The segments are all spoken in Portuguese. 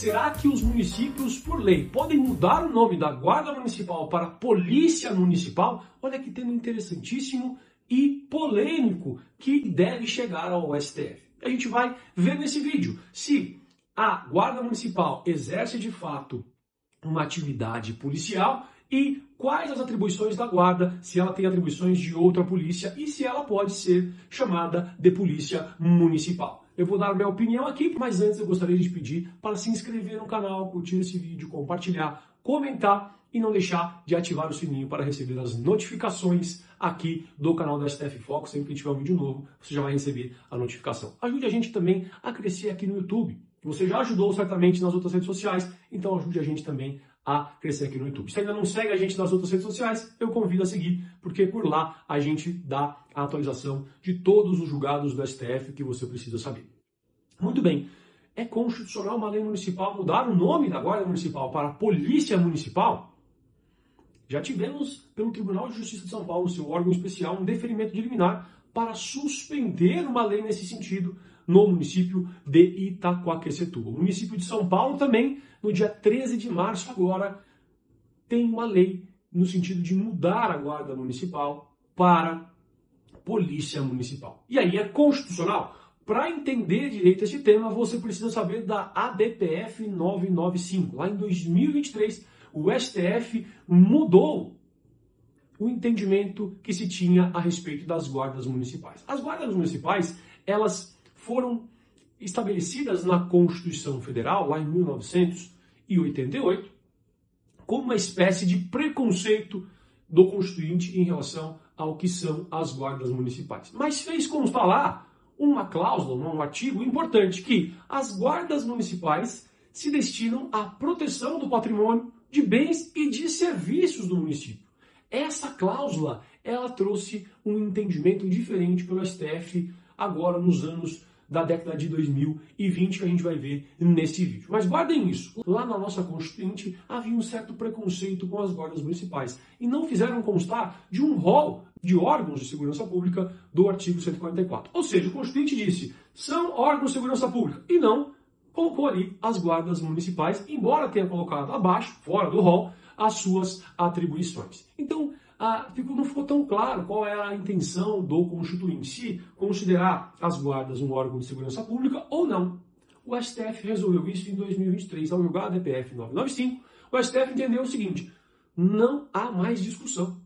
Será que os municípios, por lei, podem mudar o nome da Guarda Municipal para Polícia Municipal? Olha que tema interessantíssimo e polêmico que deve chegar ao STF. A gente vai ver nesse vídeo se a Guarda Municipal exerce de fato uma atividade policial e quais as atribuições da Guarda, se ela tem atribuições de outra polícia e se ela pode ser chamada de Polícia Municipal. Eu vou dar a minha opinião aqui, mas antes eu gostaria de pedir para se inscrever no canal, curtir esse vídeo, compartilhar, comentar e não deixar de ativar o sininho para receber as notificações aqui do canal da STF Foco. Sempre que tiver um vídeo novo, você já vai receber a notificação. Ajude a gente também a crescer aqui no YouTube. Você já ajudou certamente nas outras redes sociais, então ajude a gente também a crescer aqui no YouTube. Se ainda não segue a gente nas outras redes sociais, eu convido a seguir, porque por lá a gente dá a atualização de todos os julgados do STF que você precisa saber. Muito bem. É constitucional uma lei municipal mudar o nome da Guarda Municipal para Polícia Municipal? Já tivemos pelo Tribunal de Justiça de São Paulo, seu órgão especial, um deferimento de liminar para suspender uma lei nesse sentido no município de Itaquaquecetuba. O município de São Paulo também, no dia 13 de março agora, tem uma lei no sentido de mudar a Guarda Municipal para Polícia Municipal. E aí é constitucional? Para entender direito esse tema, você precisa saber da ADPF 995. Lá em 2023, o STF mudou o entendimento que se tinha a respeito das guardas municipais. As guardas municipais, elas foram estabelecidas na Constituição Federal, lá em 1988, como uma espécie de preconceito do Constituinte em relação ao que são as guardas municipais. Mas fez constar lá uma cláusula, um artigo importante, que as guardas municipais se destinam à proteção do patrimônio, de bens e de serviços do município. Essa cláusula, ela trouxe um entendimento diferente pelo STF agora nos anos da década de 2020, que a gente vai ver nesse vídeo. Mas guardem isso. Lá na nossa Constituinte havia um certo preconceito com as guardas municipais e não fizeram constar de um rol de órgãos de segurança pública do artigo 144. Ou seja, o Constituinte disse, são órgãos de segurança pública e não colocou ali as guardas municipais, embora tenha colocado abaixo, fora do rol, as suas atribuições. Então, não ficou tão claro qual era a intenção do Constituinte, se considerar as guardas um órgão de segurança pública ou não. O STF resolveu isso em 2023, ao julgar a ADPF 995, o STF entendeu o seguinte, não há mais discussão.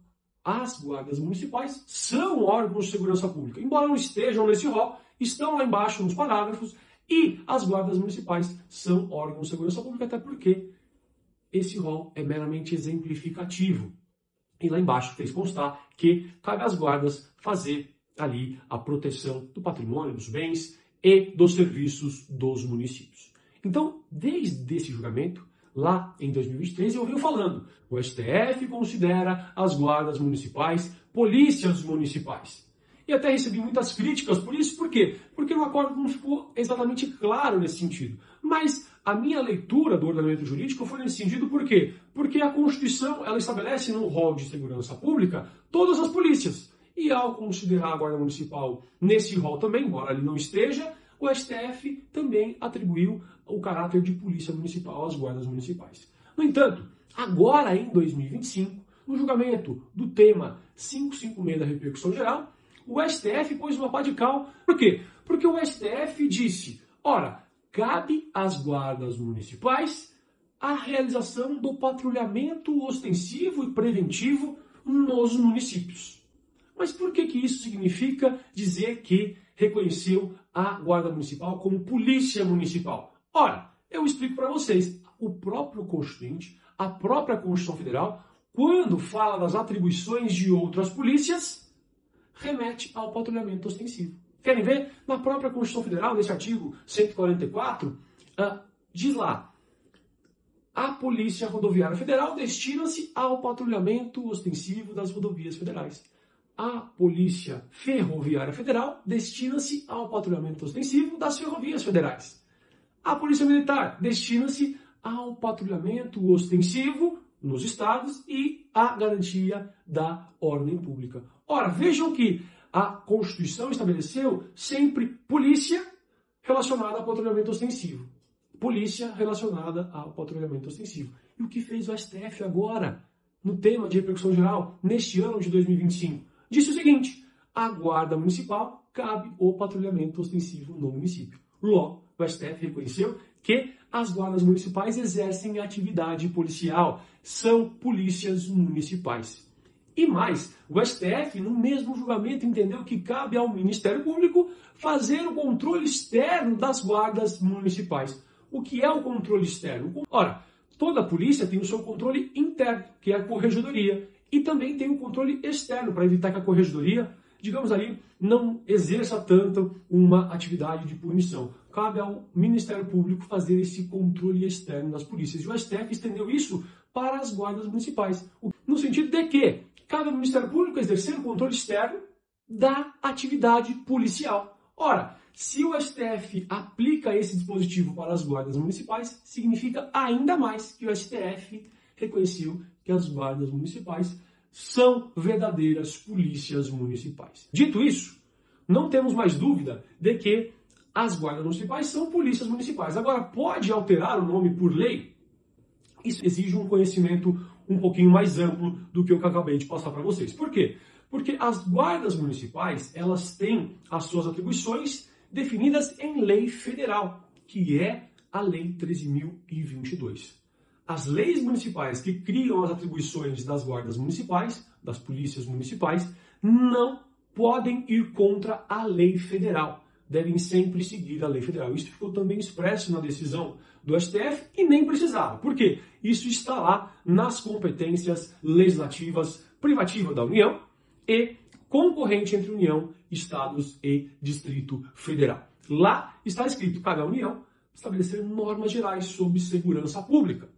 As guardas municipais são órgãos de segurança pública, embora não estejam nesse rol, estão lá embaixo nos parágrafos, e as guardas municipais são órgãos de segurança pública, até porque esse rol é meramente exemplificativo. E lá embaixo fez constar que cabe às guardas fazer ali a proteção do patrimônio, dos bens e dos serviços dos municípios. Então, desde esse julgamento, lá em 2023, eu venho falando, o STF considera as guardas municipais polícias municipais. E até recebi muitas críticas por isso. Por quê? Porque o acordo não ficou exatamente claro nesse sentido. Mas a minha leitura do ordenamento jurídico foi nesse sentido por quê? Porque a Constituição ela estabelece no rol de segurança pública todas as polícias. E ao considerar a Guarda Municipal nesse rol também, embora ele não esteja, o STF também atribuiu o caráter de polícia municipal às guardas municipais. No entanto, agora em 2025, no julgamento do tema 556 da repercussão geral, o STF pôs uma pá de cal. Por quê? Porque o STF disse, ora, cabe às guardas municipais a realização do patrulhamento ostensivo e preventivo nos municípios. Mas por que isso significa dizer que reconheceu a Guarda Municipal como polícia municipal? Ora, eu explico para vocês. O próprio Constituinte, a própria Constituição Federal, quando fala das atribuições de outras polícias, remete ao patrulhamento ostensivo. Querem ver? Na própria Constituição Federal, nesse artigo 144, diz lá, a Polícia Rodoviária Federal destina-se ao patrulhamento ostensivo das rodovias federais. A Polícia Ferroviária Federal destina-se ao patrulhamento ostensivo das ferrovias federais. A Polícia Militar destina-se ao patrulhamento ostensivo nos estados e à garantia da ordem pública. Ora, vejam que a Constituição estabeleceu sempre polícia relacionada ao patrulhamento ostensivo. polícia relacionada ao patrulhamento ostensivo. E o que fez o STF agora, no tema de repercussão geral, neste ano de 2025? Disse o seguinte: a Guarda Municipal cabe o patrulhamento ostensivo no município. Logo, o STF reconheceu que as guardas municipais exercem atividade policial, são polícias municipais. E mais, o STF, no mesmo julgamento, entendeu que cabe ao Ministério Público fazer o controle externo das guardas municipais. O que é o controle externo? Ora, toda polícia tem o seu controle interno, que é a corregedoria, e também tem o controle externo, para evitar que a corregedoria, digamos ali, não exerça tanto uma atividade de punição. Cabe ao Ministério Público fazer esse controle externo das polícias. E o STF estendeu isso para as guardas municipais, no sentido de que cabe ao Ministério Público exercer o controle externo da atividade policial. Ora, se o STF aplica esse dispositivo para as guardas municipais, significa ainda mais que o STF reconheceu que as guardas municipais são verdadeiras polícias municipais. Dito isso, não temos mais dúvida de que as guardas municipais são polícias municipais. Agora, pode alterar o nome por lei? Isso exige um conhecimento um pouquinho mais amplo do que eu acabei de passar para vocês. Por quê? Porque as guardas municipais, elas têm as suas atribuições definidas em lei federal, que é a Lei 13.022. As leis municipais que criam as atribuições das guardas municipais, das polícias municipais, não podem ir contra a lei federal. Devem sempre seguir a lei federal. Isso ficou também expresso na decisão do STF e nem precisava. Por quê? Isso está lá nas competências legislativas privativas da União e concorrente entre União, Estados e Distrito Federal. Lá está escrito: cabe à União estabelecer normas gerais sobre segurança pública.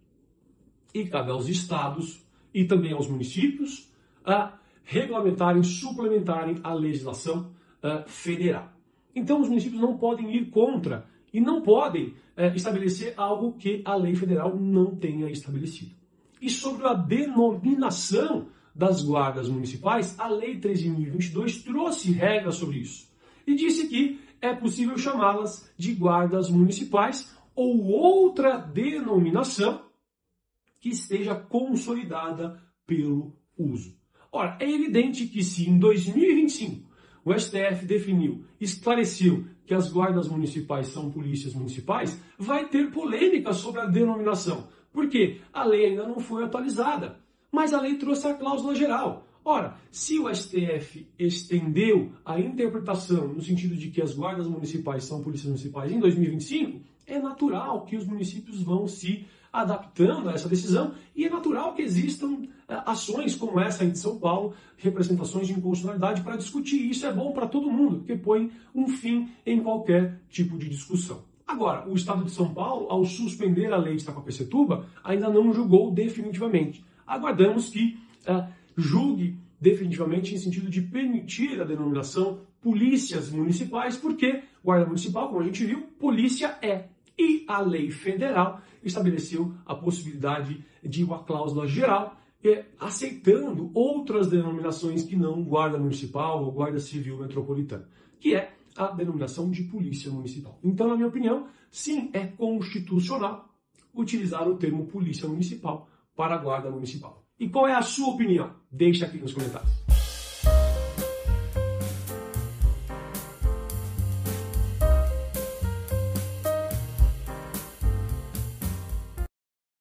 E cabe aos estados e também aos municípios a regulamentarem, suplementarem a legislação federal. Então, os municípios não podem ir contra e não podem estabelecer algo que a lei federal não tenha estabelecido. E sobre a denominação das guardas municipais, a Lei 13.022 trouxe regras sobre isso. E disse que é possível chamá-las de guardas municipais ou outra denominação que esteja consolidada pelo uso. Ora, é evidente que se em 2025 o STF definiu, esclareceu que as guardas municipais são polícias municipais, vai ter polêmica sobre a denominação, porque a lei ainda não foi atualizada, mas a lei trouxe a cláusula geral. Ora, se o STF estendeu a interpretação no sentido de que as guardas municipais são polícias municipais em 2025, é natural que os municípios vão se adaptando a essa decisão e é natural que existam ações como essa em São Paulo, representações de inconstitucionalidade para discutir. Isso é bom para todo mundo, porque põe um fim em qualquer tipo de discussão. Agora, o Estado de São Paulo, ao suspender a lei de Itacoapecetuba, ainda não julgou definitivamente. Aguardamos que julgue definitivamente em sentido de permitir a denominação polícias municipais, porque guarda municipal, como a gente viu, polícia é. E a lei federal estabeleceu a possibilidade de uma cláusula geral, aceitando outras denominações que não guarda municipal ou guarda civil metropolitana, que é a denominação de polícia municipal. Então, na minha opinião, sim, é constitucional utilizar o termo polícia municipal para a guarda municipal. E qual é a sua opinião? Deixa aqui nos comentários.